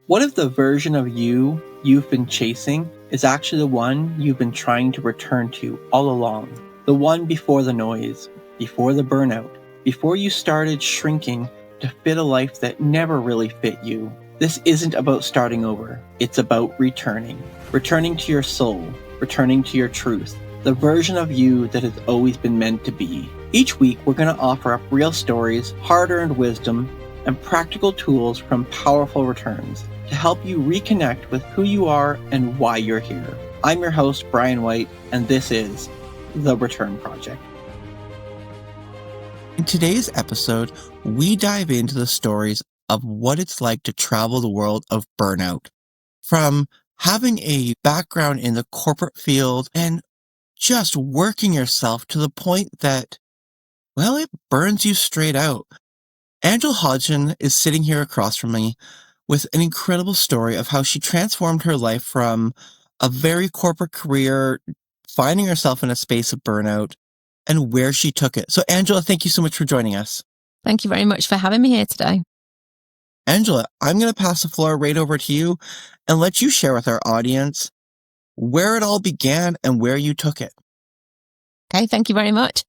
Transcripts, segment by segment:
What if the version of you've been chasing is actually the one you've been trying to return to all along? The one before the noise, before the burnout, before you started shrinking to fit a life that never really fit you. This isn't about starting over. It's about returning. Returning to your soul, returning to your truth, the version of you that has always been meant to be. Each week, we're going to offer up real stories, hard-earned wisdom, and practical tools from powerful returns to help you reconnect with who you are and why you're here. I'm your host, Brian White, and this is The Return Project. In today's episode, we dive into the stories of what it's like to travel the world of burnout. From having a background in the corporate field and just working yourself to the point that, well, it burns you straight out. Angela Hodgson is sitting here across from me with an incredible story of how she transformed her life from a very corporate career, finding herself in a space of burnout, and where she took it. So, Angela, thank you so much for joining us. Thank you very much for having me here today. Angela, I'm going to pass the floor right over to you and let you share with our audience where it all began and where you took it. Okay, thank you very much.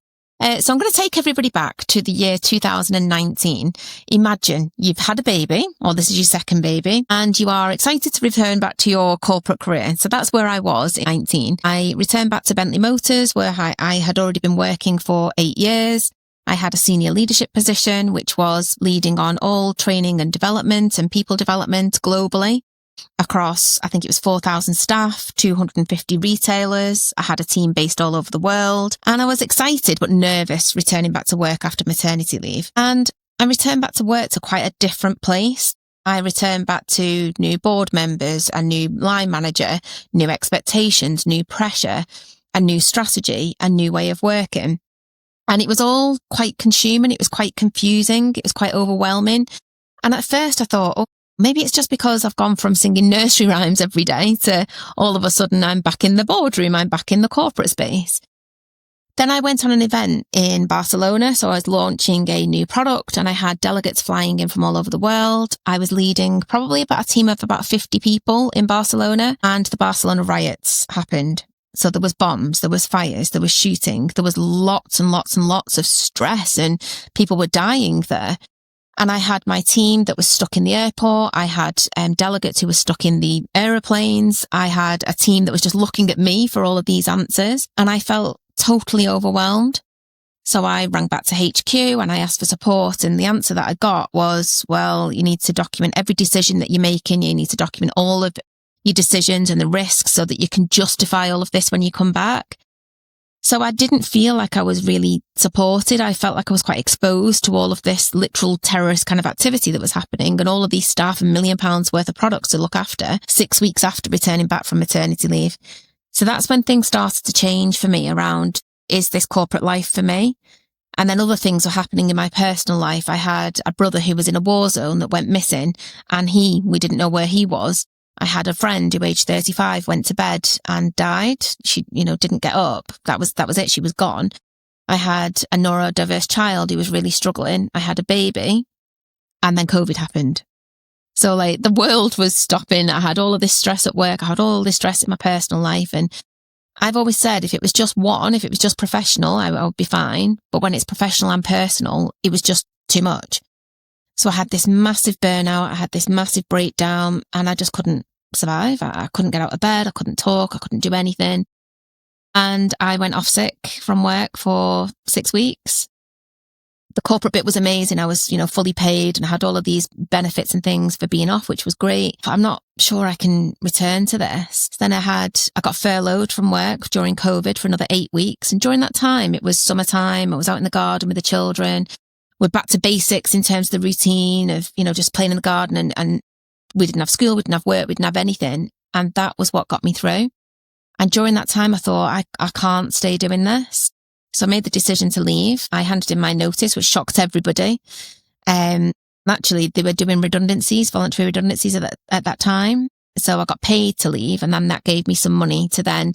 So I'm going to take everybody back to the year 2019. Imagine you've had a baby, or this is your second baby, and you are excited to return back to your corporate career. So that's where I was in 19. I returned back to Bentley Motors, where I had already been working for 8 years. I had a senior leadership position, which was leading on all training and development and people development globally across, I think it was 4,000 staff, 250 retailers. I had a team based all over the world, and I was excited but nervous returning back to work after maternity leave. And I returned back to work to quite a different place. I returned back to new board members, a new line manager, new expectations, new pressure, a new strategy, a new way of working. And it was all quite consuming. It was quite confusing. It was quite overwhelming. And at first I thought, oh, maybe it's just because I've gone from singing nursery rhymes every day to all of a sudden I'm back in the boardroom, I'm back in the corporate space. Then I went on an event in Barcelona. So I was launching a new product and I had delegates flying in from all over the world. I was leading probably about a team of about 50 people in Barcelona, and the Barcelona riots happened. So there was bombs, there was fires, there was shooting, there was lots and lots and lots of stress, and people were dying there. And I had my team that was stuck in the airport. I had delegates who were stuck in the aeroplanes. I had a team that was just looking at me for all of these answers. And I felt totally overwhelmed. So I rang back to HQ and I asked for support. And the answer that I got was, well, you need to document every decision that you're making. You need to document all of your decisions and the risks so that you can justify all of this when you come back. So I didn't feel like I was really supported. I felt like I was quite exposed to all of this literal terrorist kind of activity that was happening, and all of these staff and £1 million worth of products to look after 6 weeks after returning back from maternity leave. So that's when things started to change for me around, is this corporate life for me? And then other things were happening in my personal life. I had a brother who was in a war zone that went missing, and we didn't know where he was. I had a friend who, aged 35, went to bed and died. She, didn't get up. That was it. She was gone. I had a neurodiverse child who was really struggling. I had a baby, and then COVID happened. So the world was stopping. I had all of this stress at work. I had all this stress in my personal life. And I've always said, if it was just one, if it was just professional, I would be fine. But when it's professional and personal, it was just too much. So I had this massive burnout, I had this massive breakdown, and I just couldn't survive. I couldn't get out of bed, I couldn't talk, I couldn't do anything. And I went off sick from work for 6 weeks. The corporate bit was amazing. I was, fully paid and I had all of these benefits and things for being off, which was great. I'm not sure I can return to this. Then I got furloughed from work during COVID for another 8 weeks. And during that time, it was summertime. I was out in the garden with the children. We're back to basics in terms of the routine of, just playing in the garden, and we didn't have school, we didn't have work, we didn't have anything. And that was what got me through. And during that time, I thought, I can't stay doing this. So I made the decision to leave. I handed in my notice, which shocked everybody. Actually, they were doing redundancies, voluntary redundancies at that time. So I got paid to leave, and then that gave me some money to then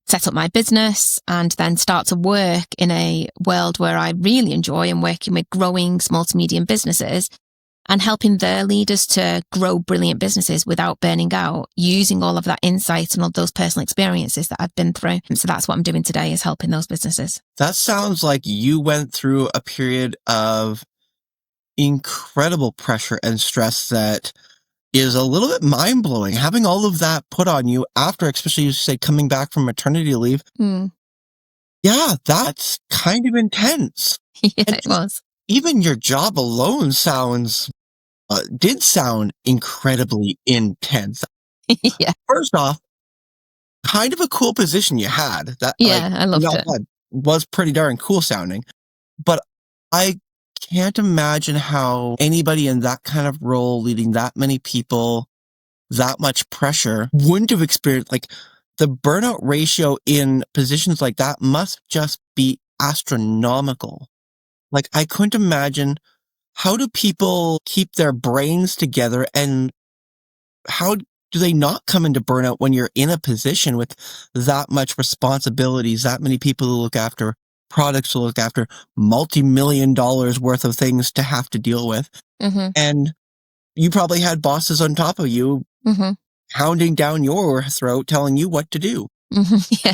set up my business and then start to work in a world where I really enjoy and working with growing small to medium businesses and helping their leaders to grow brilliant businesses without burning out, using all of that insight and all those personal experiences that I've been through. And so that's what I'm doing today, is helping those businesses. That sounds like you went through a period of incredible pressure and stress that is a little bit mind-blowing. Having all of that put on you after, especially you say, coming back from maternity leave. Yeah, that's kind of intense. Yeah, it was. Even your job alone did sound incredibly intense. Yeah. First off, kind of a cool position you had. That, yeah, I loved it. Was pretty darn cool sounding. But I can't imagine how anybody in that kind of role, leading that many people, that much pressure, wouldn't have experienced, like, the burnout ratio in positions like that must just be astronomical. Like, I couldn't imagine, how do people keep their brains together, and how do they not come into burnout when you're in a position with that much responsibilities, that many people to look after, products to look after, multi-million dollars worth of things to have to deal with? And you probably had bosses on top of you hounding down your throat, telling you what to do. Yeah.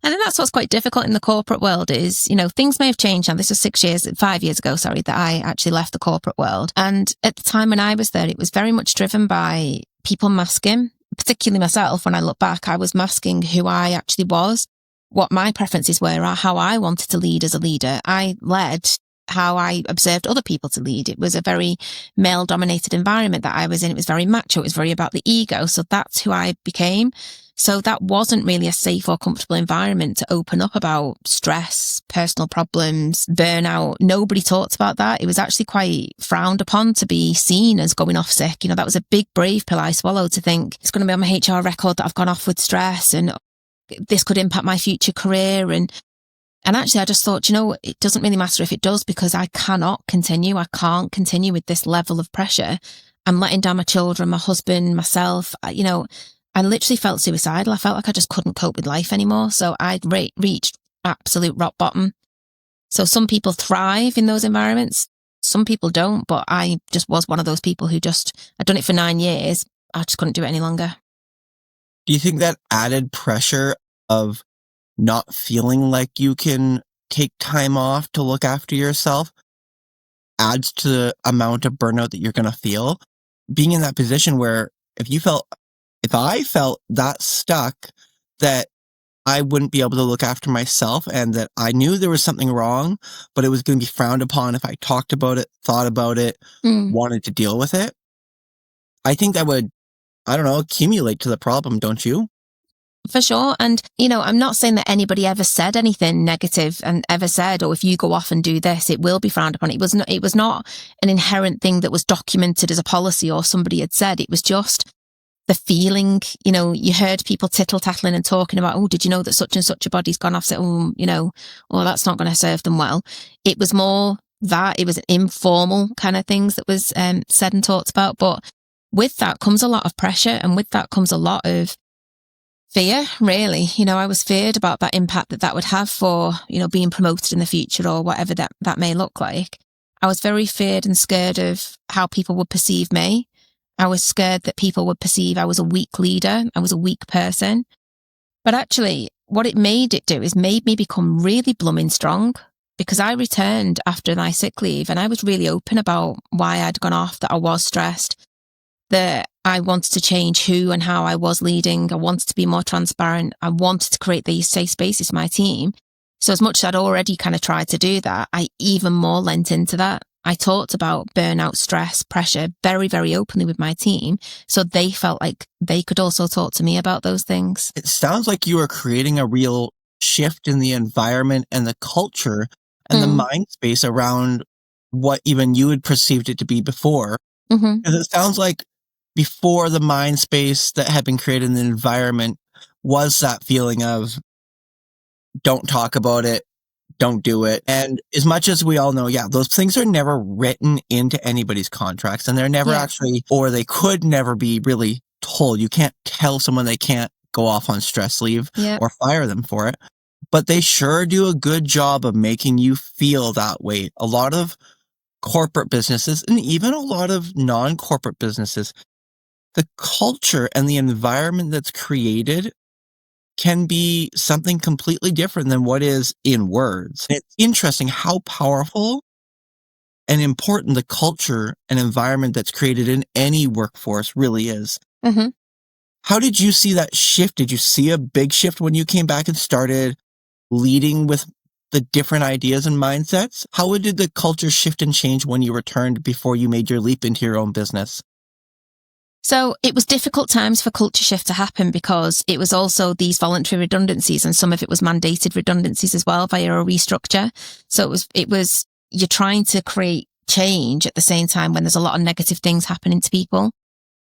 And then that's what's quite difficult in the corporate world is, things may have changed now. This was 5 years ago, that I actually left the corporate world. And at the time when I was there, it was very much driven by people masking, particularly myself. When I look back, I was masking who I actually was, what my preferences were, or how I wanted to lead as a leader. I led how I observed other people to lead. It was a very male-dominated environment that I was in. It was very macho. It was very about the ego. So that's who I became. So that wasn't really a safe or comfortable environment to open up about stress, personal problems, burnout. Nobody talked about that. It was actually quite frowned upon to be seen as going off sick. That was a big, brave pill I swallowed, to think it's going to be on my HR record that I've gone off with stress and this could impact my future career. And actually, I just thought, it doesn't really matter if it does, because I cannot continue. I can't continue with this level of pressure. I'm letting down my children, my husband, myself. I literally felt suicidal. I felt like I just couldn't cope with life anymore. So I reached absolute rock bottom. So some people thrive in those environments. Some people don't. But I just was one of those people who I'd done it for 9 years. I just couldn't do it any longer. Do you think that added pressure of not feeling like you can take time off to look after yourself adds to the amount of burnout that you're going to feel? Being in that position where if I felt that stuck, that I wouldn't be able to look after myself, and that I knew there was something wrong, but it was going to be frowned upon if I talked about it, thought about it, wanted to deal with it, I think that would, accumulate to the problem, don't you? For sure. And, I'm not saying that anybody ever said anything negative and ever said, if you go off and do this, it will be frowned upon. It was not an inherent thing that was documented as a policy or somebody had said. It was just the feeling. You heard people tittle-tattling and talking about, did you know that such and such a body's gone off? So, that's not going to serve them well. It was more that it was informal kind of things that was said and talked about. But with that comes a lot of pressure, and with that comes a lot of fear, really. I was feared about that impact that would have for, being promoted in the future or whatever that may look like. I was very feared and scared of how people would perceive me. I was scared that people would perceive I was a weak leader. I was a weak person. But actually, what it made it do is made me become really blooming strong, because I returned after my sick leave and I was really open about why I'd gone off, that I was stressed, that I wanted to change who and how I was leading. I wanted to be more transparent. I wanted to create these safe spaces for my team. So as much as I'd already kind of tried to do that, I even more lent into that. I talked about burnout, stress, pressure very, very openly with my team. So they felt like they could also talk to me about those things. It sounds like you are creating a real shift in the environment and the culture and the mind space around what even you had perceived it to be before. Because it sounds like before, the mind space that had been created in the environment was that feeling of don't talk about it, don't do it. And as much as we all know, those things are never written into anybody's contracts, and they're never actually, or they could never be really told. You can't tell someone they can't go off on stress leave or fire them for it. But they sure do a good job of making you feel that way. A lot of corporate businesses and even a lot of non-corporate businesses, the culture and the environment that's created can be something completely different than what is in words. It's interesting how powerful and important the culture and environment that's created in any workforce really is. Mm-hmm. How did you see that shift? Did you see a big shift when you came back and started leading with the different ideas and mindsets? How did the culture shift and change when you returned before you made your leap into your own business? So it was difficult times for culture shift to happen because it was also these voluntary redundancies, and some of it was mandated redundancies as well via a restructure. So it was you're trying to create change at the same time when there's a lot of negative things happening to people.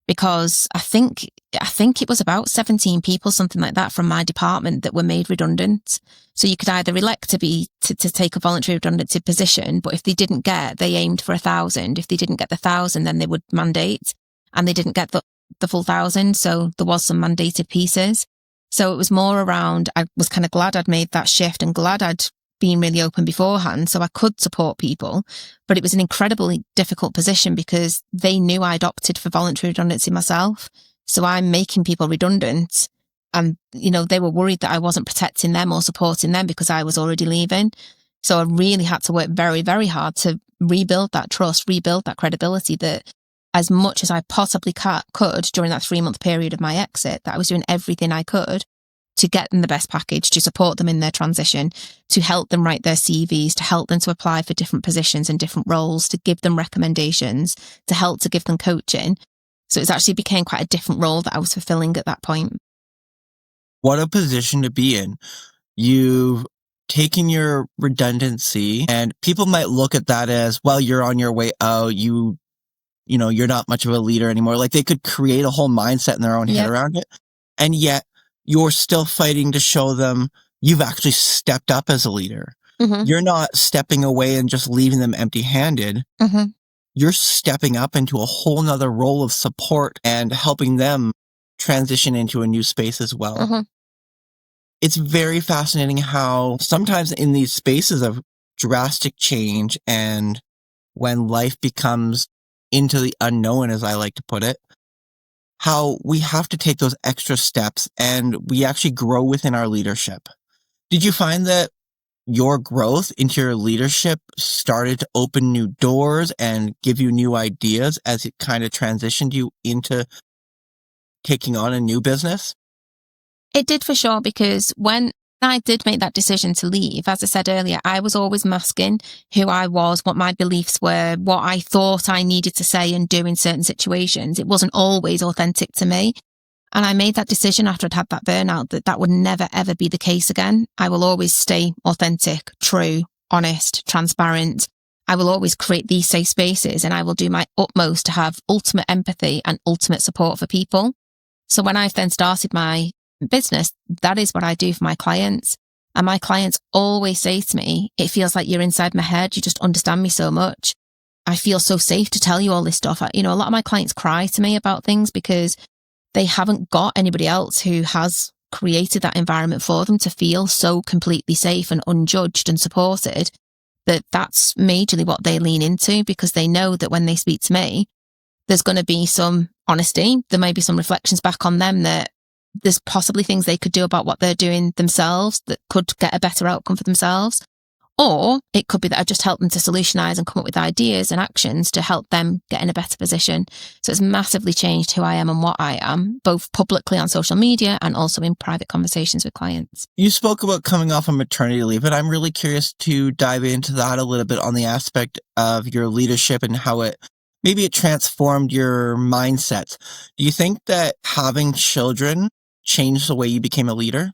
Because I think it was about 17 people, something like that, from my department that were made redundant. So you could either elect to take a voluntary redundancy position, but if they didn't they aimed for 1,000. If they didn't get the 1,000, then they would mandate, and they didn't get the full 1,000. So there was some mandated pieces. So it was more around, I was kind of glad I'd made that shift and glad I'd been really open beforehand so I could support people. But it was an incredibly difficult position because they knew I'd opted for voluntary redundancy myself. So I'm making people redundant, and, they were worried that I wasn't protecting them or supporting them because I was already leaving. So I really had to work very, very hard to rebuild that trust, rebuild that credibility, that as much as I possibly could during that 3-month period of my exit, that I was doing everything I could to get them the best package, to support them in their transition, to help them write their CVs, to help them to apply for different positions and different roles, to give them recommendations, to give them coaching. So it actually became quite a different role that I was fulfilling at that point. What a position to be in. You've taken your redundancy, and people might look at that as, well, you're on your way out. You're not much of a leader anymore. Like, they could create a whole mindset in their own head around it. And yet you're still fighting to show them you've actually stepped up as a leader. Mm-hmm. You're not stepping away and just leaving them empty-handed. Mm-hmm. You're stepping up into a whole nother role of support and helping them transition into a new space as well. Mm-hmm. It's very fascinating how sometimes in these spaces of drastic change, and when life becomes into the unknown, as I like to put it, how we have to take those extra steps and we actually grow within our leadership. Did you find that your growth into your leadership started to open new doors and give you new ideas as it kind of transitioned you into taking on a new business? It did, for sure, because when I did make that decision to leave, as I said earlier, I was always masking who I was, what my beliefs were, what I thought I needed to say and do in certain situations. It wasn't always authentic to me. And I made that decision after I'd had that burnout that would never, ever be the case again. I will always stay authentic, true, honest, transparent. I will always create these safe spaces, and I will do my utmost to have ultimate empathy and ultimate support for people. So when I've then started my business, that is what I do for my clients. And my clients always say to me, it feels like you're inside my head. You just understand me so much. I feel so safe to tell you all this stuff. A lot of my clients cry to me about things because they haven't got anybody else who has created that environment for them to feel so completely safe and unjudged and supported. That's majorly what they lean into, because they know that when they speak to me, there's going to be some honesty. There may be some reflections back on them, that there's possibly things they could do about what they're doing themselves that could get a better outcome for themselves. Or it could be that I just help them to solutionize and come up with ideas and actions to help them get in a better position. So it's massively changed who I am and what I am, both publicly on social media and also in private conversations with clients. You spoke about coming off of maternity leave, and I'm really curious to dive into that a little bit on the aspect of your leadership and how it transformed your mindset. Do you think that having children changed the way you became a leader?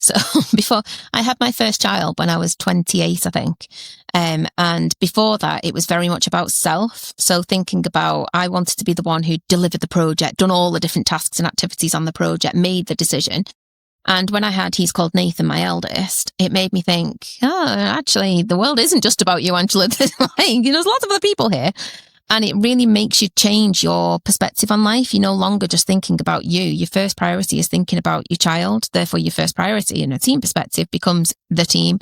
So before I had my first child when I was 28, I think. And before that, it was very much about self. So thinking about, I wanted to be the one who delivered the project, done all the different tasks and activities on the project, made the decision. And when he's called Nathan, my eldest, it made me think, actually, the world isn't just about you, Angela. There's lots of other people here. And it really makes you change your perspective on life. You're no longer just thinking about you. Your first priority is thinking about your child. Therefore, your first priority in a team perspective becomes the team.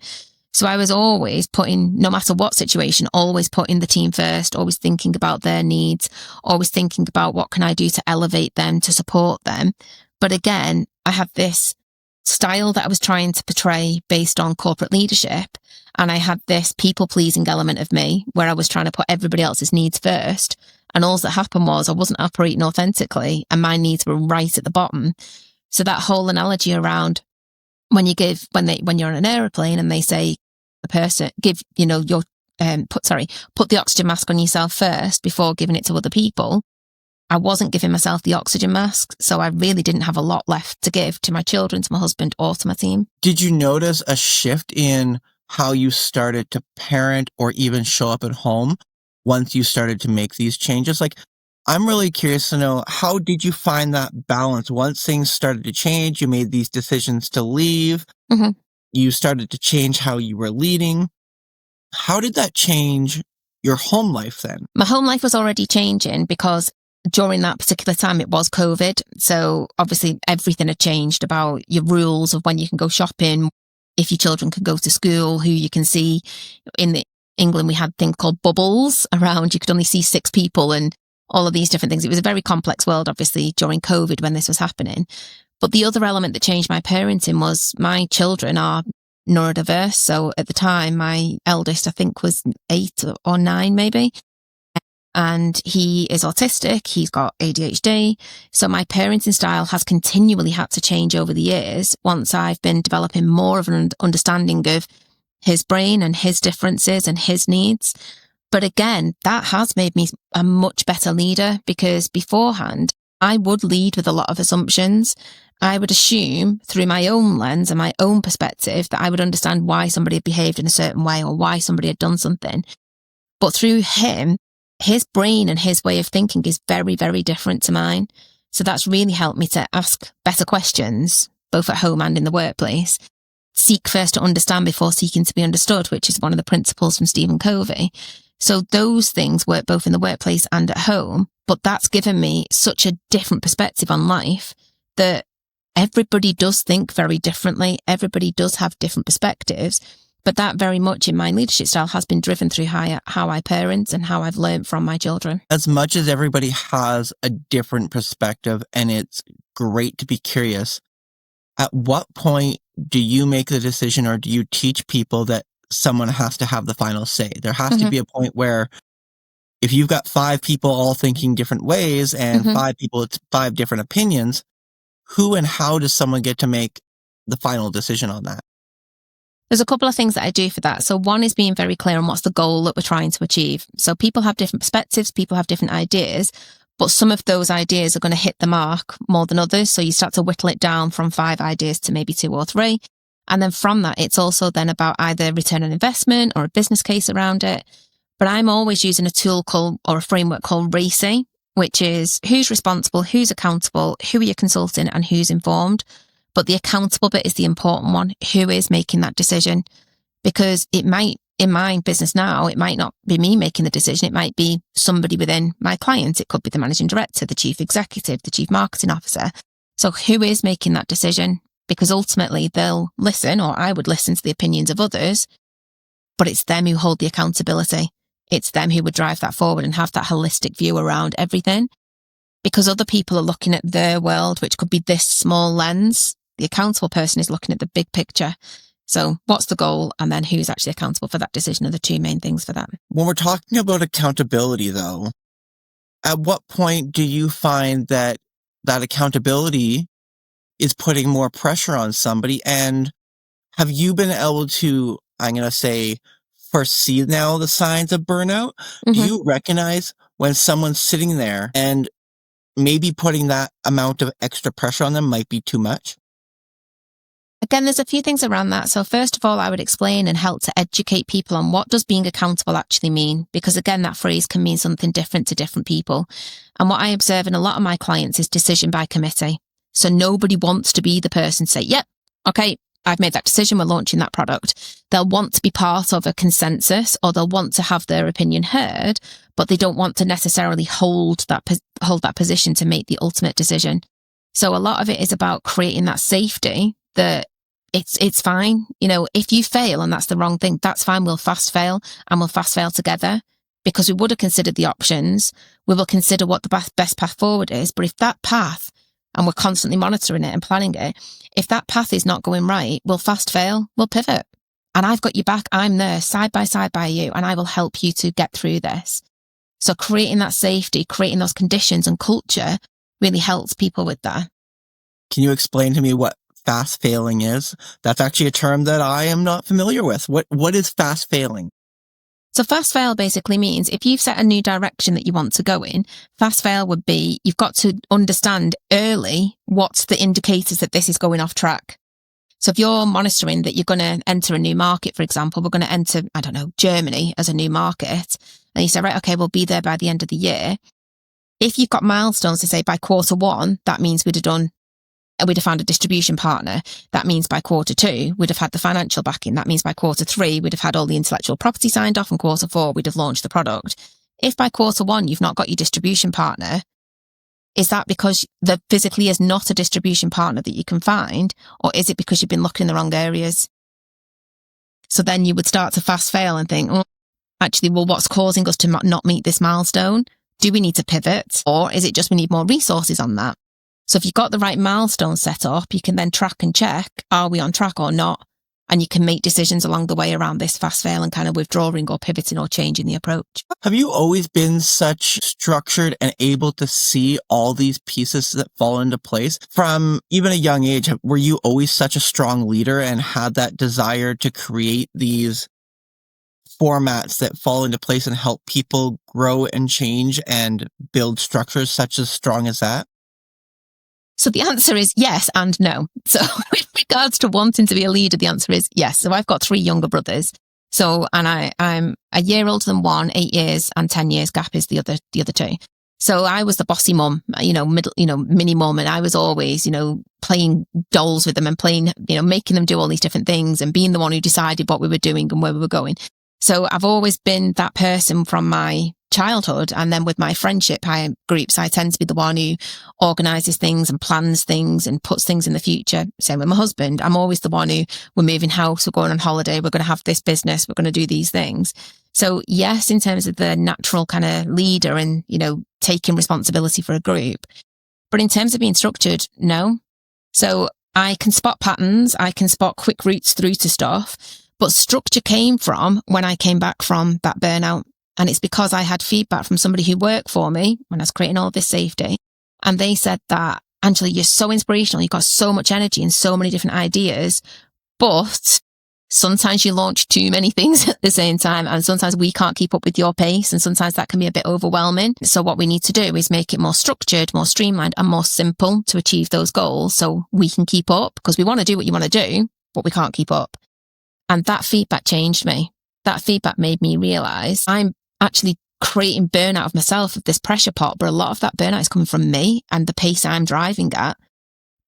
So I was always putting, no matter what situation, always putting the team first, always thinking about their needs, always thinking about what can I do to elevate them, to support them. But again, I had this style that I was trying to portray based on corporate leadership. And I had this people-pleasing element of me where I was trying to put everybody else's needs first. And all that happened was I wasn't operating authentically and my needs were right at the bottom. So that whole analogy around when you're on an aeroplane and they say the person put the oxygen mask on yourself first before giving it to other people. I wasn't giving myself the oxygen mask, so I really didn't have a lot left to give to my children, to my husband, or to my team. Did you notice a shift in how you started to parent or even show up at home once you started to make these changes? Like, I'm really curious to know, how did you find that balance? Once things started to change, you made these decisions to leave, you started to change how you were leading. How did that change your home life then? My home life was already changing because during that particular time, it was COVID. So obviously everything had changed about your rules of when you can go shopping, if your children can go to school, who you can see. In England, we had things called bubbles around. You could only see 6 people and all of these different things. It was a very complex world, obviously, during COVID when this was happening. But the other element that changed my parenting was my children are neurodiverse. So at the time, my eldest, I think, was 8 or 9, maybe. And he is autistic. He's got ADHD. So my parenting style has continually had to change over the years once I've been developing more of an understanding of his brain and his differences and his needs. But again, that has made me a much better leader, because beforehand, I would lead with a lot of assumptions. I would assume through my own lens and my own perspective that I would understand why somebody had behaved in a certain way or why somebody had done something. But through him, his brain and his way of thinking is very, very different to mine. So that's really helped me to ask better questions, both at home and in the workplace. Seek first to understand before seeking to be understood, which is one of the principles from Stephen Covey. So those things work both in the workplace and at home, but that's given me such a different perspective on life that everybody does think very differently. Everybody does have different perspectives. But that very much in my leadership style has been driven through how I parent and how I've learned from my children. As much as everybody has a different perspective, and it's great to be curious, at what point do you make the decision, or do you teach people that someone has to have the final say? There has to be a point where if you've got 5 people all thinking different ways and 5 people, it's 5 different opinions, who and how does someone get to make the final decision on that? There's a couple of things that I do for that. So one is being very clear on what's the goal that we're trying to achieve. So people have different perspectives, people have different ideas, but some of those ideas are going to hit the mark more than others. So you start to whittle it down from 5 ideas to maybe 2 or 3. And then from that, it's also then about either return on investment or a business case around it. But I'm always using a tool or a framework called RACI, which is who's responsible, who's accountable, who are you consulting, and who's informed. But the accountable bit is the important one. Who is making that decision? Because it might, in my business now, it might not be me making the decision. It might be somebody within my client. It could be the managing director, the chief executive, the chief marketing officer. So who is making that decision? Because ultimately they'll listen, or I would listen to the opinions of others, but it's them who hold the accountability. It's them who would drive that forward and have that holistic view around everything. Because other people are looking at their world, which could be this small lens. The accountable person is looking at the big picture. So what's the goal? And then who's actually accountable for that decision are the 2 main things for that. When we're talking about accountability, though, at what point do you find that accountability is putting more pressure on somebody? And have you been able to, I'm going to say, foresee now the signs of burnout? Do you recognize when someone's sitting there and maybe putting that amount of extra pressure on them might be too much? Again, there's a few things around that. So first of all, I would explain and help to educate people on what does being accountable actually mean? Because again, that phrase can mean something different to different people. And what I observe in a lot of my clients is decision by committee. So nobody wants to be the person to say, yep, okay, I've made that decision, we're launching that product. They'll want to be part of a consensus, or they'll want to have their opinion heard, but they don't want to necessarily hold that position to make the ultimate decision. So a lot of it is about creating that safety that it's fine. You know, if you fail and that's the wrong thing, that's fine. We'll fast fail and we'll fast fail together because we would have considered the options. We will consider what the best path forward is. But if that path, and we're constantly monitoring it and planning it, if that path is not going right, we'll fast fail, we'll pivot. And I've got you back. I'm there side by you, and I will help you to get through this. So creating that safety, creating those conditions and culture really helps people with that. Can you explain to me what fast failing is? That's actually a term that I am not familiar with. What is fast failing? So fast fail basically means if you've set a new direction that you want to go in, fast fail would be you've got to understand early what's the indicators that this is going off track. So if you're monitoring that you're going to enter a new market, for example, we're going to enter, I don't know, Germany as a new market, and you say, right, okay, we'll be there by the end of the year. If you've got milestones to say by Q1, that means we'd have found a distribution partner. That means by Q2, we'd have had the financial backing. That means by Q3, we'd have had all the intellectual property signed off, and Q4, we'd have launched the product. If by Q1, you've not got your distribution partner, is that because there physically is not a distribution partner that you can find, or is it because you've been looking in the wrong areas? So then you would start to fast fail and think, oh, actually, well, what's causing us to not meet this milestone? Do we need to pivot, or is it just we need more resources on that? So if you've got the right milestone set up, you can then track and check, are we on track or not? And you can make decisions along the way around this fast fail and kind of withdrawing or pivoting or changing the approach. Have you always been such structured and able to see all these pieces that fall into place from even a young age? Were you always such a strong leader and had that desire to create these formats that fall into place and help people grow and change and build structures such as strong as that? So the answer is yes and no. So with regards to wanting to be a leader, the answer is yes. So I've got 3 younger brothers. So, and I'm a year older than one, 8 years, and 10 years gap is the other 2. So I was the bossy mum, mini mum, and I was always, playing dolls with them and playing, making them do all these different things and being the one who decided what we were doing and where we were going. So I've always been that person from my childhood. And then with my friendship groups, I tend to be the one who organises things and plans things and puts things in the future. Same with my husband. I'm always the one who, we're moving house, we're going on holiday, we're going to have this business, we're going to do these things. So yes, in terms of the natural kind of leader and, taking responsibility for a group. But in terms of being structured, no. So I can spot patterns, I can spot quick routes through to stuff, but structure came from when I came back from that burnout. And it's because I had feedback from somebody who worked for me when I was creating all this safety. And they said that, Angela, you're so inspirational. You've got so much energy and so many different ideas, but sometimes you launch too many things at the same time. And sometimes we can't keep up with your pace. And sometimes that can be a bit overwhelming. So what we need to do is make it more structured, more streamlined and more simple to achieve those goals. So we can keep up because we want to do what you want to do, but we can't keep up. And that feedback changed me. That feedback made me realize I'm actually creating burnout of myself, of this pressure pot, but a lot of that burnout is coming from me and the pace I'm driving at.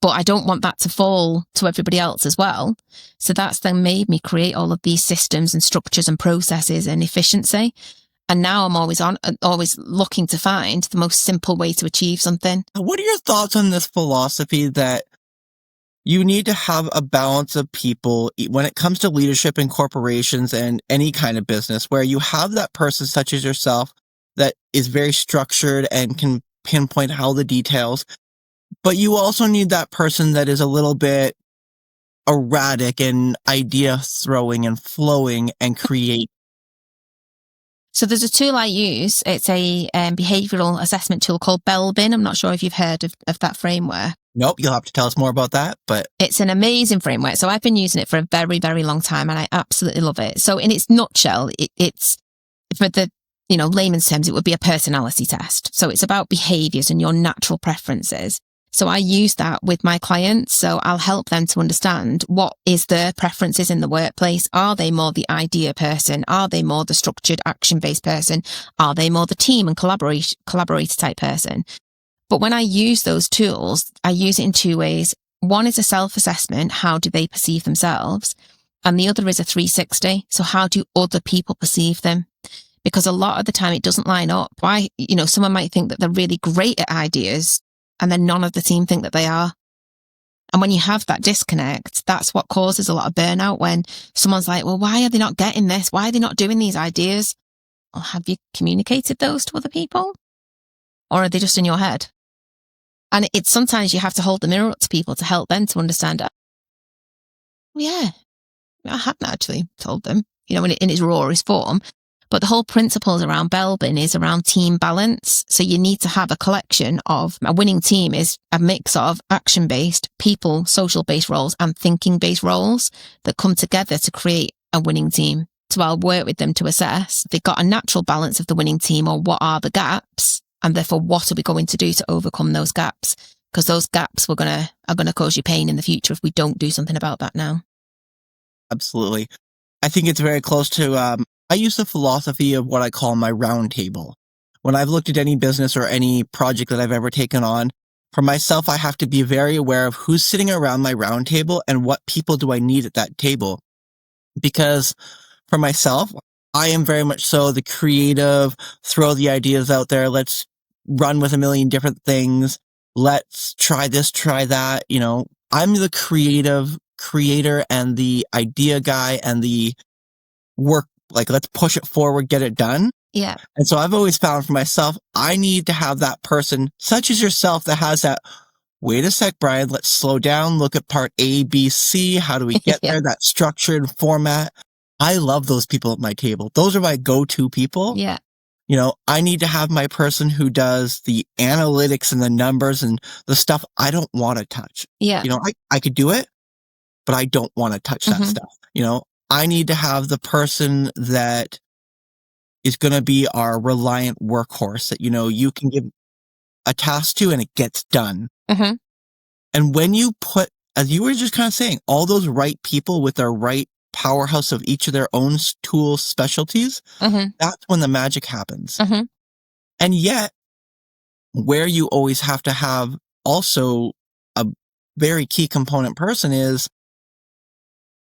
But I don't want that to fall to everybody else as well. So that's then made me create all of these systems and structures and processes and efficiency. And now I'm always looking to find the most simple way to achieve something. What are your thoughts on this philosophy that you need to have a balance of people when it comes to leadership in corporations and any kind of business, where you have that person such as yourself that is very structured and can pinpoint all the details, but you also need that person that is a little bit erratic and idea throwing and flowing and create. So there's a tool I use. It's a behavioural assessment tool called Belbin. I'm not sure if you've heard of that framework. Nope, you'll have to tell us more about that, but it's an amazing framework. So I've been using it for a very, very long time and I absolutely love it. So in its nutshell, it's for the, layman's terms, it would be a personality test. So it's about behaviours and your natural preferences. So I use that with my clients. So I'll help them to understand what is their preferences in the workplace. Are they more the idea person? Are they more the structured action-based person? Are they more the team and collaborator type person? But when I use those tools, I use it in 2 ways. One is a self-assessment. How do they perceive themselves? And the other is a 360. So how do other people perceive them? Because a lot of the time it doesn't line up. Why, someone might think that they're really great at ideas and then none of the team think that they are. And when you have that disconnect, that's what causes a lot of burnout, when someone's like, well, why are they not getting this? Why are they not doing these ideas? Well, have you communicated those to other people? Or are they just in your head? And it's sometimes you have to hold the mirror up to people to help them to understand, oh, yeah, I haven't actually told them, in its rawest form. But the whole principles around Belbin is around team balance. So you need to have a collection of, a winning team is a mix of action-based, people, social-based roles and thinking-based roles that come together to create a winning team. So I'll work with them to assess if they've got a natural balance of the winning team, or what are the gaps, and therefore what are we going to do to overcome those gaps? Because those gaps are going to cause you pain in the future if we don't do something about that now. Absolutely. I think it's very close to, I use the philosophy of what I call my round table. When I've looked at any business or any project that I've ever taken on, for myself, I have to be very aware of who's sitting around my round table and what people do I need at that table. Because for myself, I am very much so the creative, throw the ideas out there. Let's run with a million different things. Let's try this, try that. I'm the creator and the idea guy and the work. Like, let's push it forward, get it done. Yeah. And so I've always found for myself, I need to have that person, such as yourself, that has that, wait a sec, Brian, let's slow down, look at part A, B, C. How do we get there? That structured format. I love those people at my table. Those are my go-to people. Yeah. I need to have my person who does the analytics and the numbers and the stuff I don't want to touch. Yeah. I could do it, but I don't want to touch that stuff. I need to have the person that is going to be our reliant workhorse that, you can give a task to and it gets done. Mm-hmm. And when you put, as you were just kind of saying, all those right people with their right powerhouse of each of their own tool specialties, that's when the magic happens. And yet, where you always have to have also a very key component person is,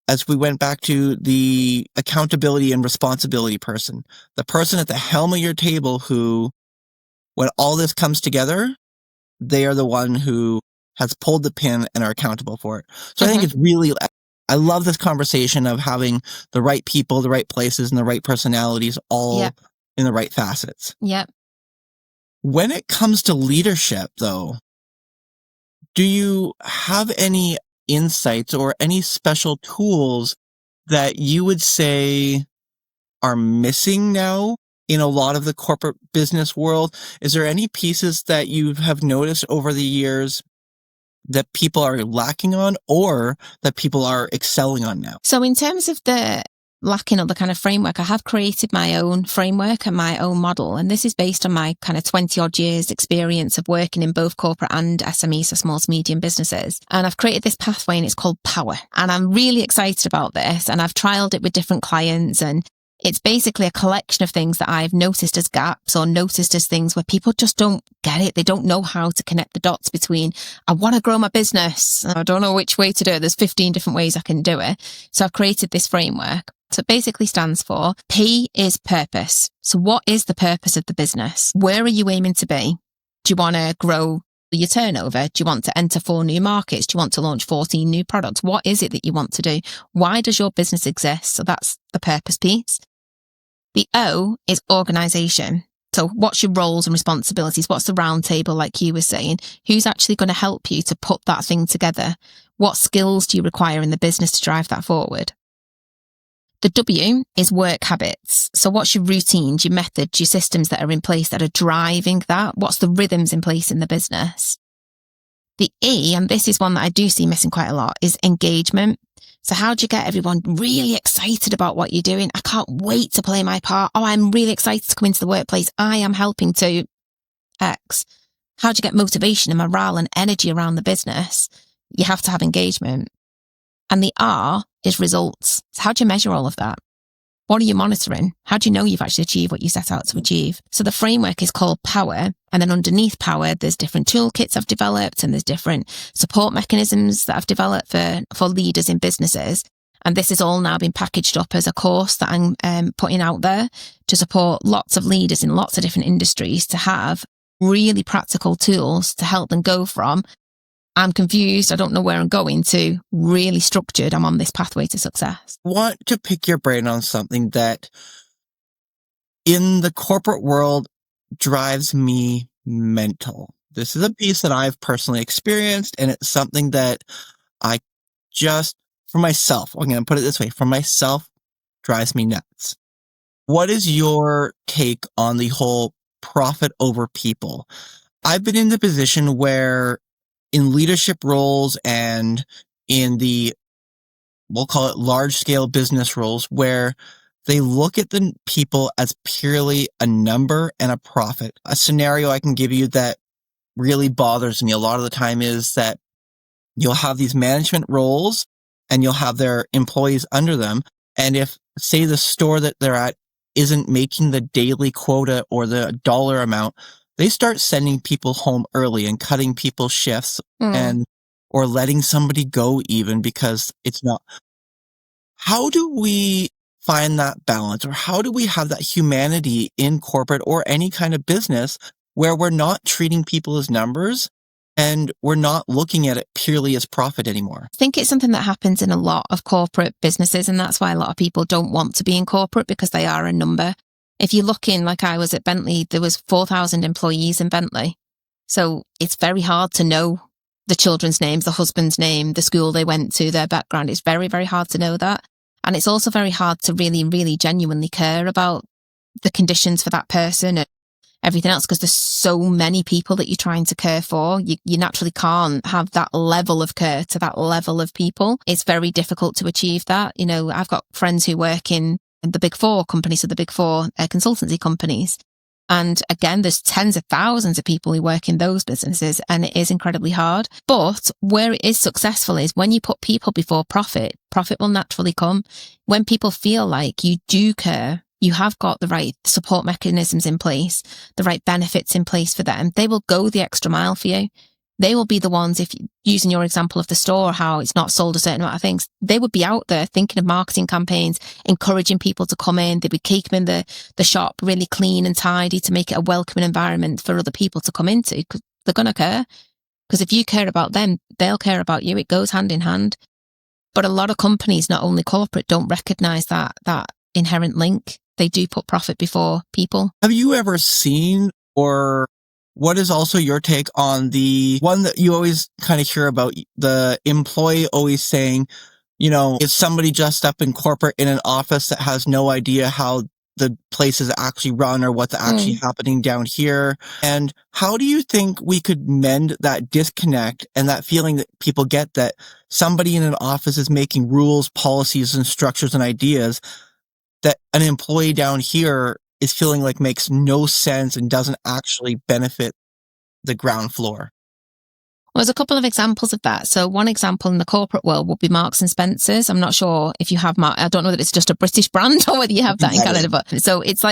as we went back to the accountability and responsibility person, the person at the helm of your table who, when all this comes together, they are the one who has pulled the pin and are accountable for it. So I think it's really, I love this conversation of having the right people, the right places, and the right personalities all in the right facets. Yep. When it comes to leadership, though, do you have any insights or any special tools that you would say are missing now in a lot of the corporate business world? Is there any pieces that you have noticed over the years that people are lacking on or that people are excelling on now? So in terms of the lacking of the kind of framework, I have created my own framework and my own model. And this is based on my kind of 20 odd years experience of working in both corporate and SME, so small to medium businesses. And I've created this pathway and it's called Power. And I'm really excited about this. And I've trialed it with different clients, and it's basically a collection of things that I've noticed as gaps or noticed as things where people just don't get it. They don't know how to connect the dots between, I want to grow my business, I don't know which way to do it. There's 15 different ways I can do it. So I've created this framework. So it basically stands for P is purpose. So what is the purpose of the business? Where are you aiming to be? Do you want to grow your turnover? Do you want to enter 4 new markets? Do you want to launch 14 new products? What is it that you want to do? Why does your business exist? So that's the purpose piece. The O is organization. So what's your roles and responsibilities? What's the round table, like you were saying? Who's actually going to help you to put that thing together? What skills do you require in the business to drive that forward? The W is work habits. So what's your routines, your methods, your systems that are in place that are driving that? What's the rhythms in place in the business? The E, and this is one that I do see missing quite a lot, is engagement. So how do you get everyone really excited about what you're doing? I can't wait to play my part. Oh, I'm really excited to come into the workplace. I am helping to X. How do you get motivation and morale and energy around the business? You have to have engagement. And the R is results. So how do you measure all of that? What are you monitoring? How do you know you've actually achieved what you set out to achieve? So the framework is called Power. And then underneath Power, there's different toolkits I've developed and there's different support mechanisms that I've developed for leaders in businesses. And this has all now been packaged up as a course that I'm putting out there to support lots of leaders in lots of different industries to have really practical tools to help them go from I'm confused, I don't know where I'm going, to really structured, I'm on this pathway to success. I want to pick your brain on something that in the corporate world drives me mental. This is a piece that I've personally experienced, and it's something that I just, for myself, I'm going to put it this way, for myself, drives me nuts. What is your take on the whole profit over people? I've been in the position where in leadership roles and in the, we'll call it large scale business roles, where they look at the people as purely a number and a profit. A scenario I can give you that really bothers me a lot of the time is that you'll have these management roles and you'll have their employees under them. And if, say, the store that they're at isn't making the daily quota or the dollar amount, they start sending people home early and cutting people's shifts and or letting somebody go even because it's not. How do we find that balance, or how do we have that humanity in corporate or any kind of business where we're not treating people as numbers and we're not looking at it purely as profit anymore? I think it's something that happens in a lot of corporate businesses, and that's why a lot of people don't want to be in corporate, because they are a number. If you look in, like I was at Bentley, there was 4,000 employees in Bentley. So it's very hard to know the children's names, the husband's name, the school they went to, their background. It's very, very hard to know that. And it's also very hard to really, really genuinely care about the conditions for that person and everything else, because there's so many people that you're trying to care for. You naturally can't have that level of care to that level of people. It's very difficult to achieve that. You know, I've got friends who work in the big four companies, so the big four consultancy companies. And again, there's tens of thousands of people who work in those businesses, and it is incredibly hard. But where it is successful is when you put people before profit, profit will naturally come. When people feel like you do care, you have got the right support mechanisms in place, the right benefits in place for them, they will go the extra mile for you. They will be the ones, if using your example of the store, how it's not sold a certain amount of things, they would be out there thinking of marketing campaigns, encouraging people to come in. They'd be keeping the shop really clean and tidy to make it a welcoming environment for other people to come into, because they're going to care. Because if you care about them, they'll care about you. It goes hand in hand. But a lot of companies, not only corporate, don't recognize that inherent link. They do put profit before people. Have you ever seen, or what is also your take on the one that you always kind of hear about, the employee always saying, you know, if somebody just up in corporate in an office that has no idea how the place is actually run or what's actually happening down here? And how do you think we could mend that disconnect and that feeling that people get that somebody in an office is making rules, policies, and structures and ideas that an employee down here is feeling like makes no sense and doesn't actually benefit the ground floor? Well, there's a couple of examples of that. So one example in the corporate world would be Marks and Spencer's. I'm not sure if you have I don't know that it's just a British brand or whether you have that in Canada, but so it's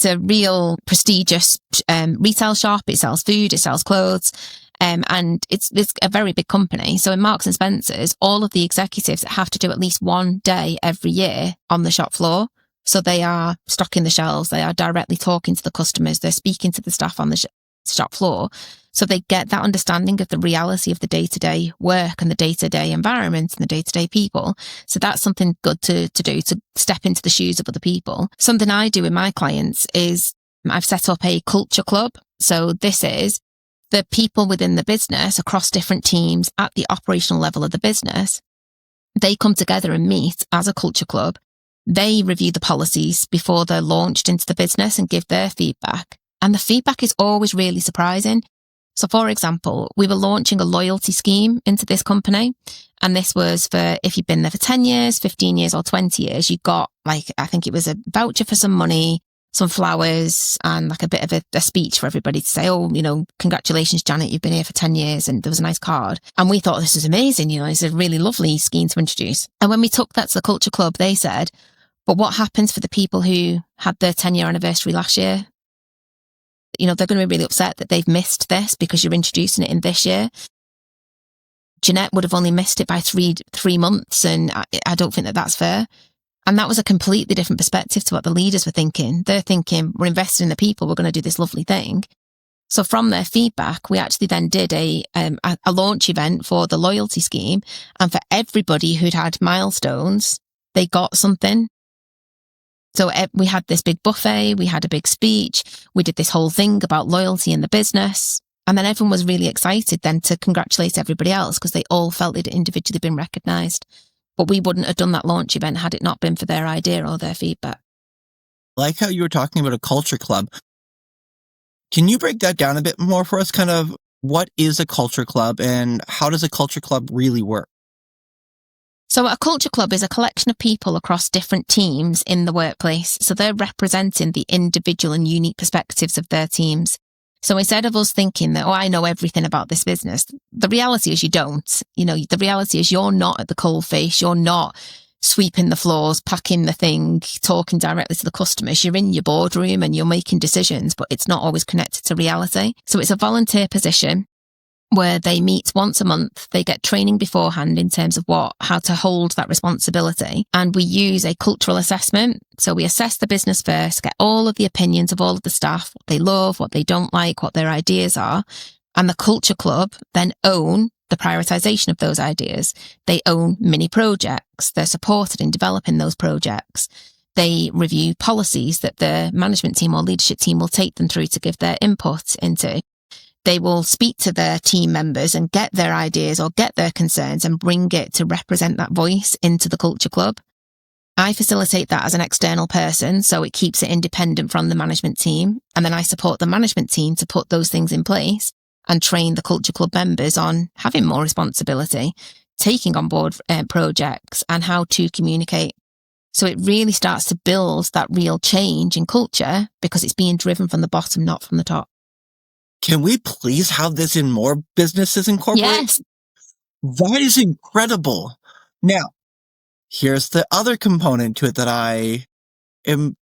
a real prestigious retail shop. It sells food, it sells clothes. And it's a very big company. So in Marks and Spencer's, all of the executives have to do at least one day every year on the shop floor. So they are stocking the shelves, they are directly talking to the customers, they're speaking to the staff on the shop floor. So they get that understanding of the reality of the day-to-day work and the day-to-day environment and the day-to-day people. So that's something good to do, to step into the shoes of other people. Something I do with my clients is I've set up a culture club. So this is the people within the business across different teams at the operational level of the business. They come together and meet as a culture club. They review the policies before they're launched into the business and give their feedback. And the feedback is always really surprising. So for example, we were launching a loyalty scheme into this company. And this was for if you've been there for 10 years, 15 years or 20 years, you got I think it was a voucher for some money, some flowers, and like a bit of a speech for everybody to say, oh, you know, congratulations, Janet, you've been here for 10 years. And there was a nice card. And we thought this was amazing. You know, it's a really lovely scheme to introduce. And when we took that to the culture club, they said, but what happens for the people who had their 10-year anniversary last year? You know, they're going to be really upset that they've missed this because you're introducing it in this year. Jeanette would have only missed it by three months, and I don't think that that's fair. And that was a completely different perspective to what the leaders were thinking. They're thinking, we're investing in the people, we're going to do this lovely thing. So from their feedback, we actually then did a launch event for the loyalty scheme. And for everybody who'd had milestones, they got something. So we had this big buffet, we had a big speech, we did this whole thing about loyalty in the business. And then everyone was really excited then to congratulate everybody else because they all felt they'd individually been recognised. But we wouldn't have done that launch event had it not been for their idea or their feedback. Like how you were talking about a culture club. Can you break that down a bit more for us? Kind of what is a culture club and how does a culture club really work? So a culture club is a collection of people across different teams in the workplace. So they're representing the individual and unique perspectives of their teams. So instead of us thinking that, oh, I know everything about this business, the reality is you don't. You know, the reality is you're not at the coalface. You're not sweeping the floors, packing the thing, talking directly to the customers. You're in your boardroom and you're making decisions, but it's not always connected to reality. So it's a volunteer position where they meet once a month. They get training beforehand in terms of how to hold that responsibility. And we use a cultural assessment. So we assess the business first, get all of the opinions of all of the staff, what they love, what they don't like, what their ideas are. And the culture club then own the prioritization of those ideas. They own mini projects. They're supported in developing those projects. They review policies that the management team or leadership team will take them through to give their input into. They will speak to their team members and get their ideas or get their concerns and bring it to represent that voice into the culture club. I facilitate that as an external person, so it keeps it independent from the management team. And then I support the management team to put those things in place and train the culture club members on having more responsibility, taking on board projects and how to communicate. So it really starts to build that real change in culture because it's being driven from the bottom, not from the top. Can we please have this in more businesses incorporated? Yes. That is incredible. Now, here's the other component to it that I am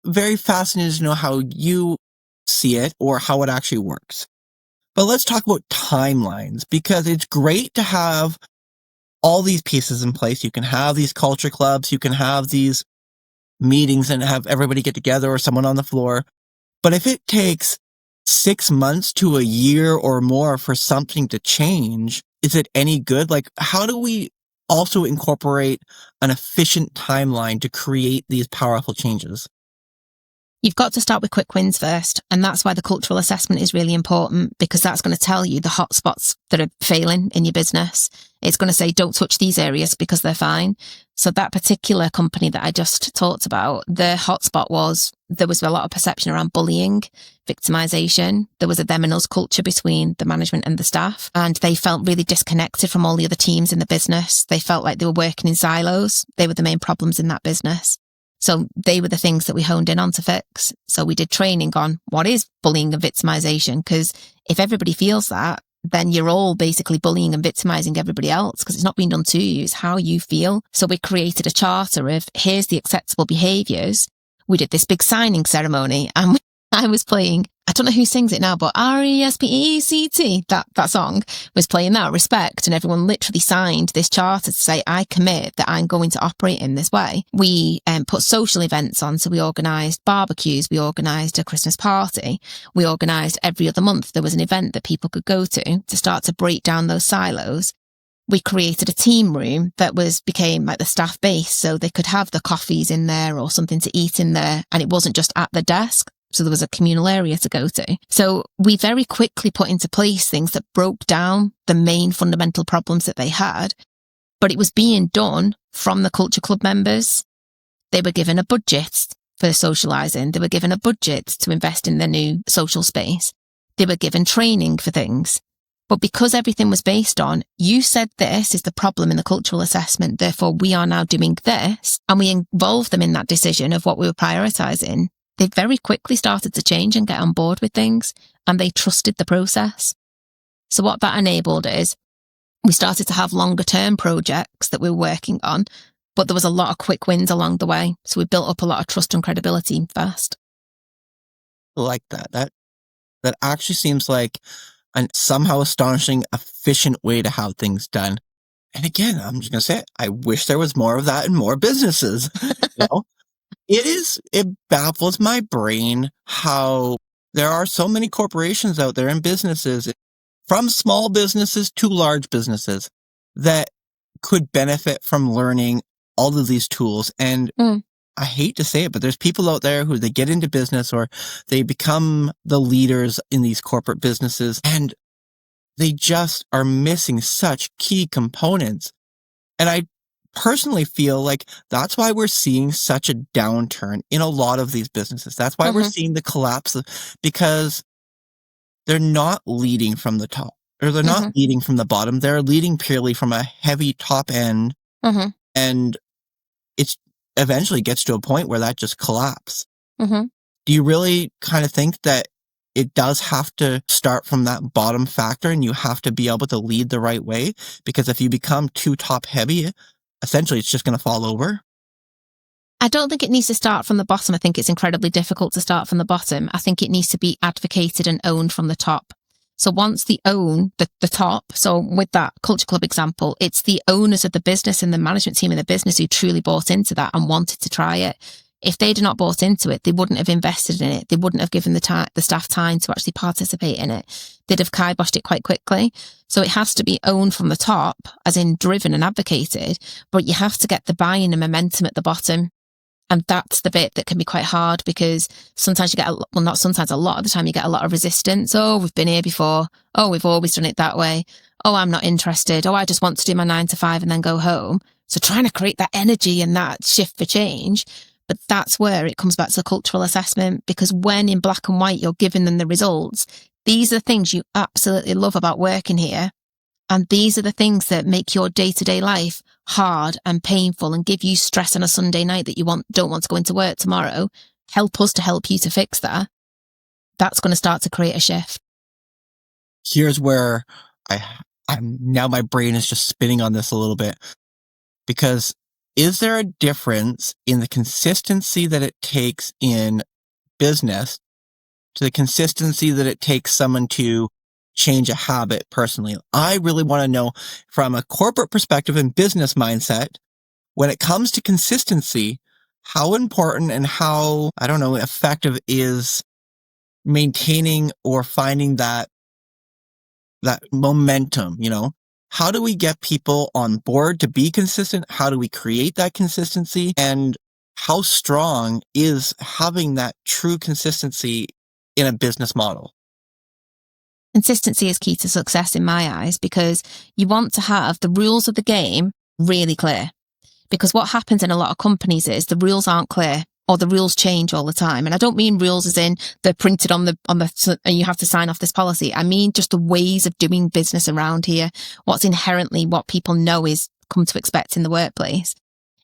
very fascinated to know how you see it or how it actually works. But let's talk about timelines because it's great to have all these pieces in place. You can have these culture clubs, you can have these meetings and have everybody get together or someone on the floor. But if it takes 6 months to a year or more for something to change, is it any good? Like, how do we also incorporate an efficient timeline to create these powerful changes? You've got to start with quick wins first. And that's why the cultural assessment is really important because that's going to tell you the hot spots that are failing in your business. It's going to say, don't touch these areas because they're fine. So that particular company that I just talked about, the hotspot was there was a lot of perception around bullying, victimization. There was a them and us culture between the management and the staff. And they felt really disconnected from all the other teams in the business. They felt like they were working in silos. They were the main problems in that business. So they were the things that we honed in on to fix. So we did training on what is bullying and victimization, because if everybody feels that, then you're all basically bullying and victimizing everybody else because it's not being done to you, it's how you feel. So we created a charter of here's the acceptable behaviours. We did this big signing ceremony and I was playing, I don't know who sings it now, but R-E-S-P-E-C-T, that song was playing that, Respect, and everyone literally signed this charter to say, I commit that I'm going to operate in this way. We put social events on, so we organised barbecues, we organised a Christmas party, we organised every other month there was an event that people could go to start to break down those silos. We created a team room that became like the staff base, so they could have the coffees in there or something to eat in there, and it wasn't just at the desk. So there was a communal area to go to. So we very quickly put into place things that broke down the main fundamental problems that they had, but it was being done from the culture club members. They were given a budget for socialising. They were given a budget to invest in their new social space. They were given training for things. But because everything was based on, you said this is the problem in the cultural assessment, therefore we are now doing this, and we involved them in that decision of what we were prioritising, they very quickly started to change and get on board with things, and they trusted the process. So what that enabled is we started to have longer term projects that we were working on, but there was a lot of quick wins along the way. So we built up a lot of trust and credibility fast. I like that. That actually seems like an somehow astonishing, efficient way to have things done. And again, I'm just going to say it. I wish there was more of that in more businesses. You know? It baffles my brain how there are so many corporations out there and businesses, from small businesses to large businesses, that could benefit from learning all of these tools. And I hate to say it, but there's people out there who they get into business or they become the leaders in these corporate businesses and they just are missing such key components. And I personally feel like that's why we're seeing such a downturn in a lot of these businesses. That's why we're seeing the collapse because they're not leading from the top or they're not leading from the bottom. They're leading purely from a heavy top end. And it's eventually gets to a point where that just collapses. Do you really kind of think that it does have to start from that bottom factor and you have to be able to lead the right way? Because if you become too top heavy, essentially it's just going to fall over. I don't think it needs to start from the bottom. I think it's incredibly difficult to start from the bottom. I think it needs to be advocated and owned from the top. So once they own the top, so with that Culture Club example, it's the owners of the business and the management team of the business who truly bought into that and wanted to try it. If they'd not bought into it, they wouldn't have invested in it. They wouldn't have given the staff time to actually participate in it. They'd have kiboshed it quite quickly. So it has to be owned from the top, as in driven and advocated, but you have to get the buy-in and momentum at the bottom. And that's the bit that can be quite hard because sometimes you get, not sometimes, a lot of the time you get a lot of resistance. Oh, we've been here before. Oh, we've always done it that way. Oh, I'm not interested. Oh, I just want to do my 9 to 5 and then go home. So trying to create that energy and that shift for change. But that's where it comes back to the cultural assessment, because when in black and white, you're giving them the results. These are the things you absolutely love about working here. And these are the things that make your day-to-day life hard and painful and give you stress on a Sunday night that you don't want to go into work tomorrow. Help us to help you to fix that. That's going to start to create a shift. Here's where I'm now my brain is just spinning on this a little bit, because is there a difference in the consistency that it takes in business to the consistency that it takes someone to change a habit personally? I really want to know from a corporate perspective and business mindset, when it comes to consistency, how important and how, effective is maintaining or finding that momentum, How do we get people on board to be consistent? How do we create that consistency? And how strong is having that true consistency in a business model? Consistency is key to success in my eyes, because you want to have the rules of the game really clear. Because what happens in a lot of companies is the rules aren't clear, or the rules change all the time. And I don't mean rules as in they're printed on the, and you have to sign off this policy. I mean just the ways of doing business around here, what's inherently what people know is come to expect in the workplace.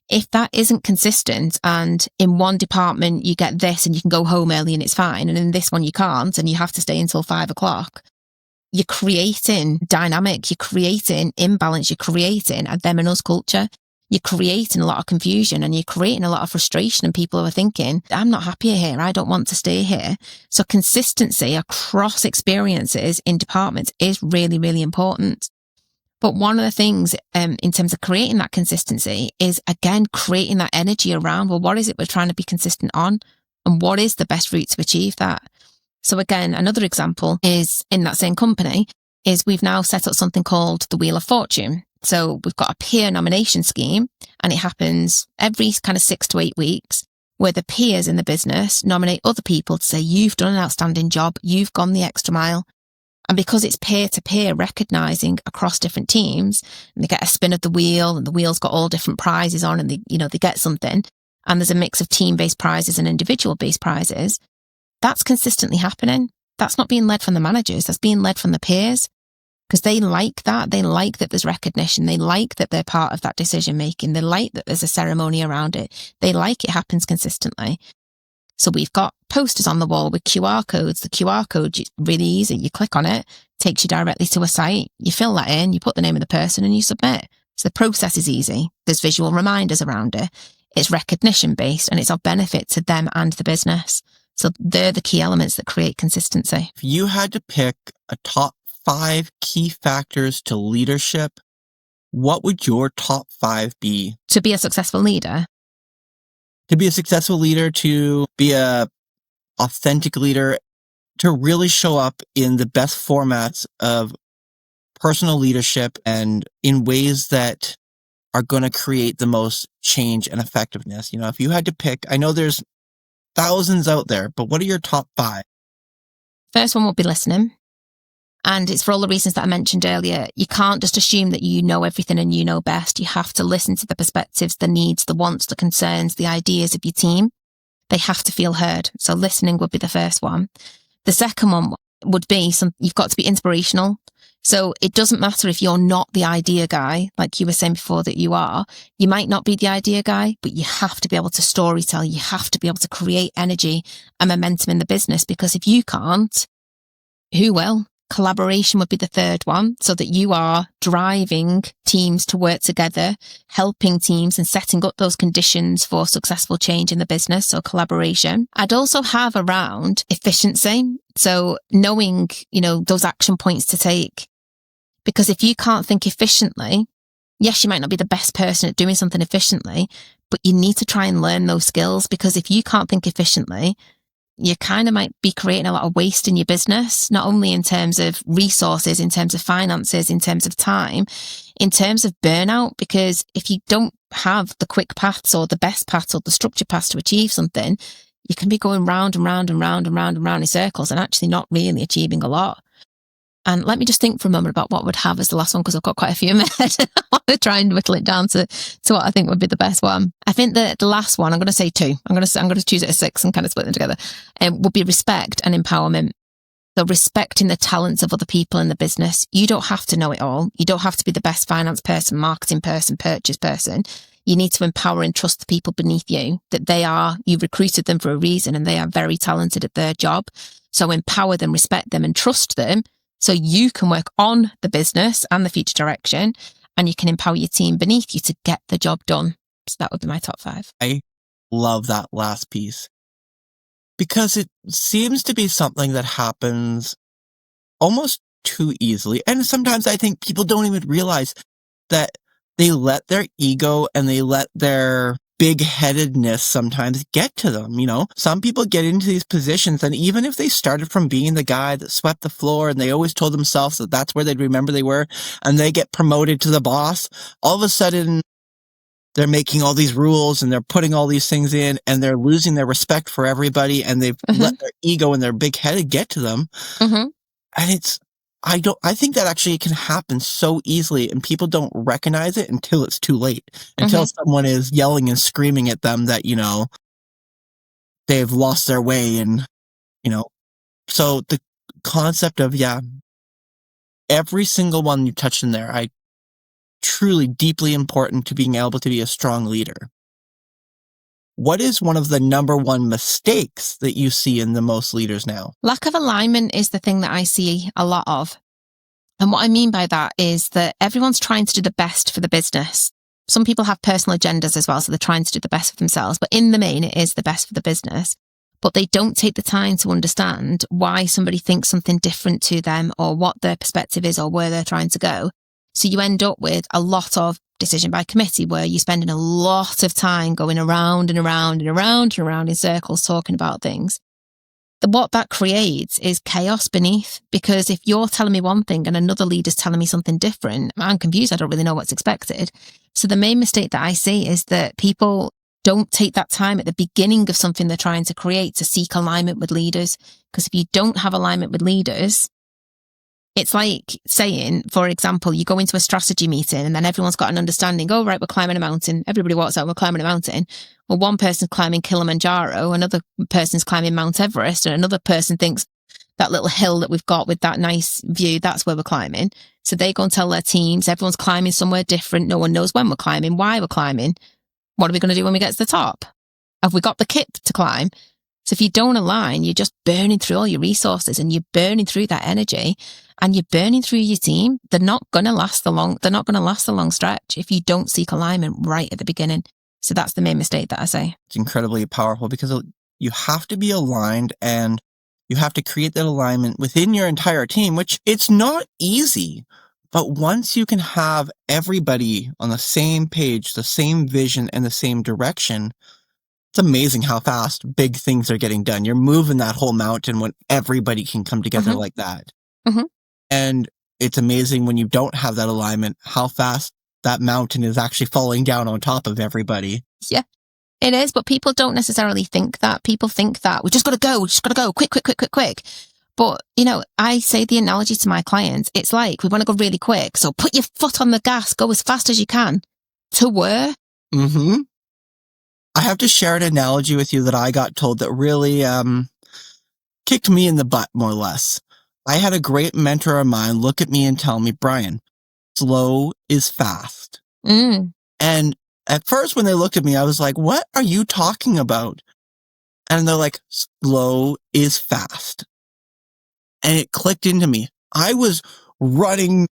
If that isn't consistent, and in one department you get this and you can go home early and it's fine, and in this one you can't and you have to stay until 5 o'clock, you're creating dynamic, you're creating imbalance, you're creating a them and us culture. You're creating a lot of confusion and you're creating a lot of frustration, and people are thinking, I'm not happy here. I don't want to stay here. So consistency across experiences in departments is really, really important. But one of the things in terms of creating that consistency is, again, creating that energy around, well, what is it we're trying to be consistent on? And what is the best route to achieve that? So again, another example is in that same company is we've now set up something called the Wheel of Fortune. So we've got a peer nomination scheme, and it happens every kind of 6 to 8 weeks, where the peers in the business nominate other people to say, you've done an outstanding job, you've gone the extra mile. And because it's peer-to-peer recognizing across different teams, and they get a spin of the wheel, and the wheel's got all different prizes on, and they get something, and there's a mix of team-based prizes and individual-based prizes, that's consistently happening. That's not being led from the managers, that's being led from the peers. Because they like that. They like that there's recognition. They like that they're part of that decision making. They like that there's a ceremony around it. They like it happens consistently. So we've got posters on the wall with QR codes. The QR code is really easy. You click on it, takes you directly to a site. You fill that in, you put the name of the person and you submit. So the process is easy. There's visual reminders around it. It's recognition based and it's of benefit to them and the business. So they're the key elements that create consistency. If you had to pick a top 5 key factors to leadership, what would your top 5 be? To be a successful leader? To be a successful leader, to be a authentic leader, to really show up in the best formats of personal leadership and in ways that are going to create the most change and effectiveness. If you had to pick, I know there's thousands out there, but what are your top 5? First one will be listening. And it's for all the reasons that I mentioned earlier. You can't just assume that you know everything and you know best. You have to listen to the perspectives, the needs, the wants, the concerns, the ideas of your team. They have to feel heard. So listening would be the first one. The second one would be you've got to be inspirational. So it doesn't matter if you're not the idea guy, like you were saying before that you are. You might not be the idea guy, but you have to be able to storytell. You have to be able to create energy and momentum in the business, because if you can't, who will? Collaboration would be the third one, so that you are driving teams to work together, helping teams and setting up those conditions for successful change in the business. So collaboration. I'd also have around efficiency. So knowing, those action points to take, because if you can't think efficiently, yes, you might not be the best person at doing something efficiently, but you need to try and learn those skills, because if you can't think efficiently, you kind of might be creating a lot of waste in your business, not only in terms of resources, in terms of finances, in terms of time, in terms of burnout, because if you don't have the quick paths or the best paths or the structured paths to achieve something, you can be going round and round and round and round and round in circles and actually not really achieving a lot. And let me just think for a moment about what would have as the last one, because I've got quite a few in my head. I want to try and whittle it down to what I think would be the best one. I think that the last one, I'm going to say 2. I'm going to choose it as 6 and kind of split them together. Would be respect and empowerment. So respecting the talents of other people in the business. You don't have to know it all. You don't have to be the best finance person, marketing person, purchase person. You need to empower and trust the people beneath you, that you recruited them for a reason and they are very talented at their job. So empower them, respect them and trust them, so you can work on the business and the future direction, and you can empower your team beneath you to get the job done. So that would be my top 5. I love that last piece, because it seems to be something that happens almost too easily. And sometimes I think people don't even realize that they let their ego and they let their big-headedness sometimes get to them. Some people get into these positions, and even if they started from being the guy that swept the floor and they always told themselves that that's where they'd remember they were, and they get promoted to the boss, all of a sudden they're making all these rules and they're putting all these things in, and they're losing their respect for everybody, and they've let their ego and their big-headed get to them. And I think that actually can happen so easily, and people don't recognize it until it's too late, until someone is yelling and screaming at them that, they've lost their way. And, so the concept of, every single one you touched in there, truly deeply important to being able to be a strong leader. What is one of the number one mistakes that you see in the most leaders now? Lack of alignment is the thing that I see a lot of. And what I mean by that is that everyone's trying to do the best for the business. Some people have personal agendas as well, so they're trying to do the best for themselves. But in the main, it is the best for the business. But they don't take the time to understand why somebody thinks something different to them, or what their perspective is, or where they're trying to go. So you end up with a lot of decision by committee, where you're spending a lot of time going around and around and around and around in circles talking about things. What that creates is chaos beneath, because if you're telling me one thing and another leader's telling me something different, I'm confused. I don't really know what's expected. So the main mistake that I see is that people don't take that time at the beginning of something they're trying to create to seek alignment with leaders. Because if you don't have alignment with leaders, it's like saying, for example, you go into a strategy meeting and then everyone's got an understanding. Oh, right, we're climbing a mountain. Everybody walks out, we're climbing a mountain. Well, one person's climbing Kilimanjaro, another person's climbing Mount Everest, and another person thinks that little hill that we've got with that nice view, that's where we're climbing. So they go and tell their teams, everyone's climbing somewhere different. No one knows when we're climbing, why we're climbing. What are we going to do when we get to the top? Have we got the kit to climb? So if you don't align, you're just burning through all your resources, and you're burning through that energy, and you're burning through your team. They're not going to last the long stretch if you don't seek alignment right at the beginning. So that's the main mistake that I say. It's incredibly powerful, because you have to be aligned, and you have to create that alignment within your entire team, which it's not easy. But once you can have everybody on the same page, the same vision, and the same direction, It's amazing how fast big things are getting done. You're moving that whole mountain when everybody can come together like that. Mhm. And it's amazing when you don't have that alignment, how fast that mountain is actually falling down on top of everybody. Yeah, it is. But people don't necessarily think that. People think that we just got to go, quick. But, I say the analogy to my clients, it's like we want to go really quick. So put your foot on the gas, go as fast as you can. To where? Mm-hmm. I have to share an analogy with you that I got told that really kicked me in the butt, more or less. I had a great mentor of mine look at me and tell me, Brian, slow is fast. Mm. And at first when they looked at me, I was like, what are you talking about? And they're like, slow is fast. And it clicked into me. I was running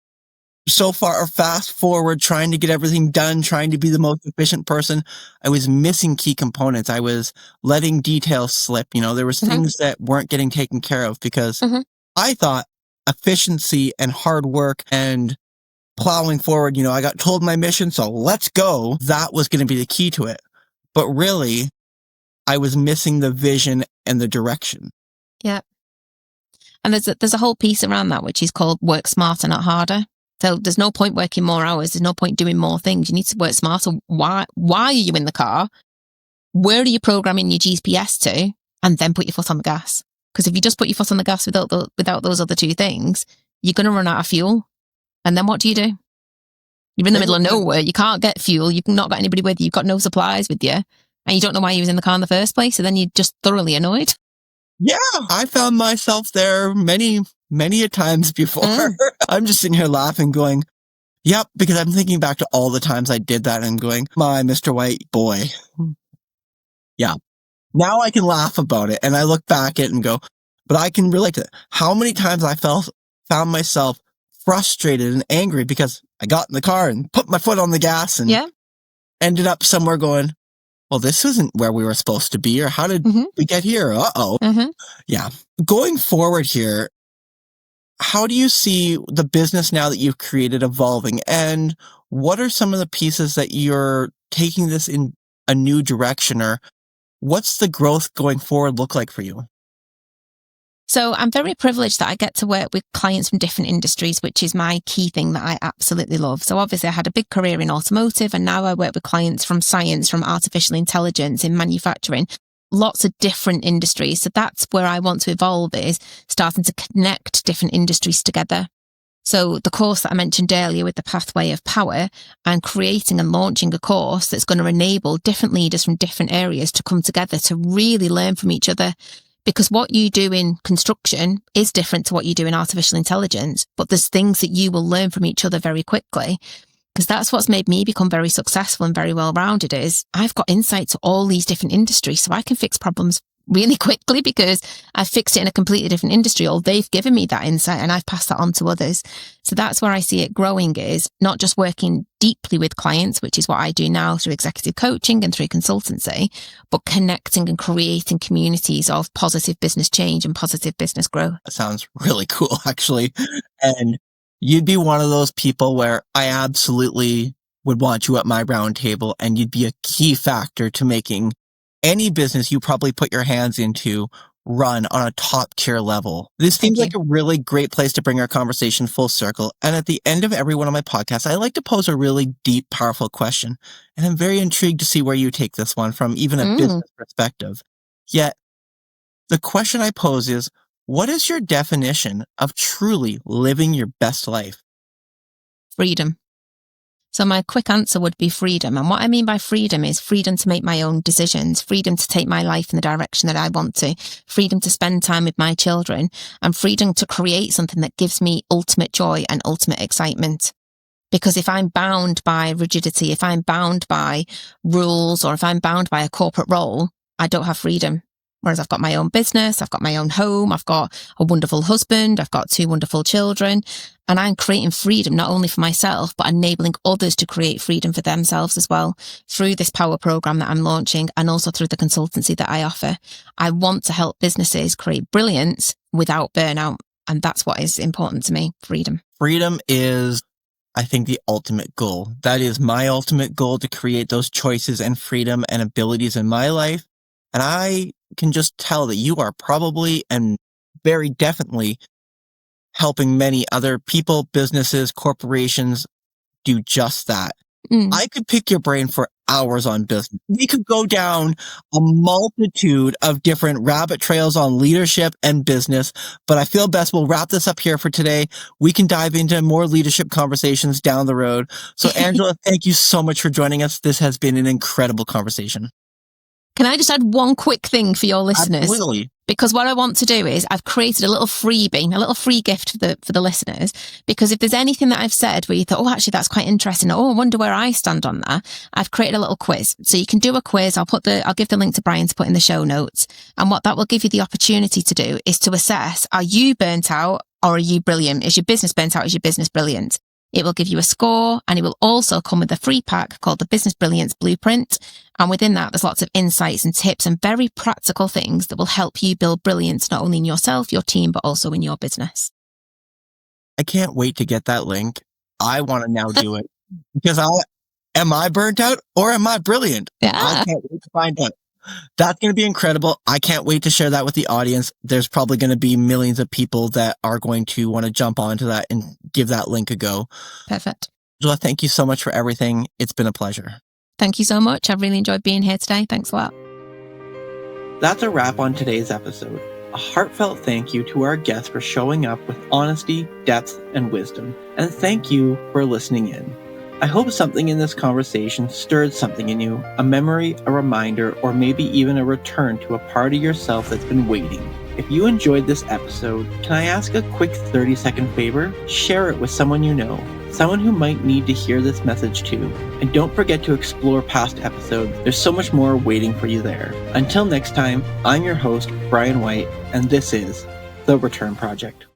so far fast forward, trying to get everything done, trying to be the most efficient person. I was missing key components. I was letting details slip. There was things that weren't getting taken care of because I thought efficiency and hard work and plowing forward, I got told my mission, so let's go. That was going to be the key to it. But really, I was missing the vision and the direction. Yeah. And there's a whole piece around that, which is called work smarter, not harder. So there's no point working more hours. There's no point doing more things. You need to work smarter. Why are you in the car? Where are you programming your GPS to? And then put your foot on the gas. Because if you just put your foot on the gas without those other two things, you're going to run out of fuel. And then what do? You're in the middle of nowhere. You can't get fuel. You've not got anybody with you. You've got no supplies with you. And you don't know why you was in the car in the first place. So then you're just thoroughly annoyed. Yeah, I found myself there many a times before. I'm just sitting here laughing going, yep, because I'm thinking back to all the times I did that and I'm going, my Mr. White boy. Yeah. Now I can laugh about it and I look back at it and go, but I can relate to it. How many times I found myself frustrated and angry because I got in the car and put my foot on the gas and ended up somewhere going, well, this isn't where we were supposed to be, or how did we get here? Uh-oh. Yeah. Going forward here, how do you see the business now that you've created evolving? And what are some of the pieces that you're taking this in a new direction, or what's the growth going forward look like for you? So I'm very privileged that I get to work with clients from different industries, which is my key thing that I absolutely love. So obviously I had a big career in automotive and now I work with clients from science, from artificial intelligence, in manufacturing, lots of different industries. So that's where I want to evolve, is starting to connect different industries together. So the course that I mentioned earlier with the Pathway of Power, and creating and launching a course that's going to enable different leaders from different areas to come together to really learn from each other. Because what you do in construction is different to what you do in artificial intelligence, but there's things that you will learn from each other very quickly. Because that's what's made me become very successful and very well-rounded, is I've got insight to all these different industries, so I can fix problems really quickly because I've fixed it in a completely different industry, or they've given me that insight and I've passed that on to others. So that's where I see it growing, is not just working deeply with clients, which is what I do now through executive coaching and through consultancy, but connecting and creating communities of positive business change and positive business growth. That sounds really cool, actually. And you'd be one of those people where I absolutely would want you at my round table, and you'd be a key factor to making any business you probably put your hands into run on a top tier level. This seems like a really great place to bring our conversation full circle. And at the end of every one of my podcasts, I like to pose a really deep, powerful question. And I'm very intrigued to see where you take this one from, even a business perspective. Yet the question I pose is, what is your definition of truly living your best life? Freedom. So my quick answer would be freedom. And what I mean by freedom is freedom to make my own decisions, freedom to take my life in the direction that I want to, freedom to spend time with my children, and freedom to create something that gives me ultimate joy and ultimate excitement. Because if I'm bound by rigidity, if I'm bound by rules, or if I'm bound by a corporate role, I don't have freedom. Whereas I've got my own business, I've got my own home, I've got a wonderful husband, I've got 2 wonderful children, and I'm creating freedom not only for myself, but enabling others to create freedom for themselves as well through this power program that I'm launching, and also through the consultancy that I offer. I want to help businesses create brilliance without burnout. And that's what is important to me, freedom. Freedom is I think, the ultimate goal. That is my ultimate goal, to create those choices and freedom and abilities in my life. And I can just tell that you are probably and very definitely helping many other people, businesses, corporations do just that. I could pick your brain for hours on business. We could go down a multitude of different rabbit trails on leadership and business, but I feel best we'll wrap this up here for today. We can dive into more leadership conversations down the road. So, Angela, thank you so much for joining us. This has been an incredible conversation. Can I just add one quick thing for your listeners? Absolutely. Because what I want to do is I've created a little freebie, a little free gift for the listeners. Because if there's anything that I've said where you thought, oh, actually, that's quite interesting. Oh, I wonder where I stand on that. I've created a little quiz. So you can do a quiz. I'll give the link to Brian to put in the show notes. And what that will give you the opportunity to do is to assess, are you burnt out or are you brilliant? Is your business burnt out? Is your business brilliant? It will give you a score, and it will also come with a free pack called the Business Brilliance Blueprint. And within that, there's lots of insights and tips and very practical things that will help you build brilliance, not only in yourself, your team, but also in your business. I can't wait to get that link. I want to now do it because am I burnt out or am I brilliant? Yeah. I can't wait to find out. That's going to be incredible. I can't wait to share that with the audience. There's probably going to be millions of people that are going to want to jump onto that and give that link a go. Perfect. Angela, thank you so much for everything. It's been a pleasure. Thank you so much. I've really enjoyed being here today. Thanks a lot. That's a wrap on today's episode. A heartfelt thank you to our guests for showing up with honesty, depth, and wisdom. And thank you for listening in. I hope something in this conversation stirred something in you, a memory, a reminder, or maybe even a return to a part of yourself that's been waiting. If you enjoyed this episode, can I ask a quick 30-second favor? Share it with someone you know, someone who might need to hear this message too. And don't forget to explore past episodes. There's so much more waiting for you there. Until next time, I'm your host, Brian White, and this is The Return Project.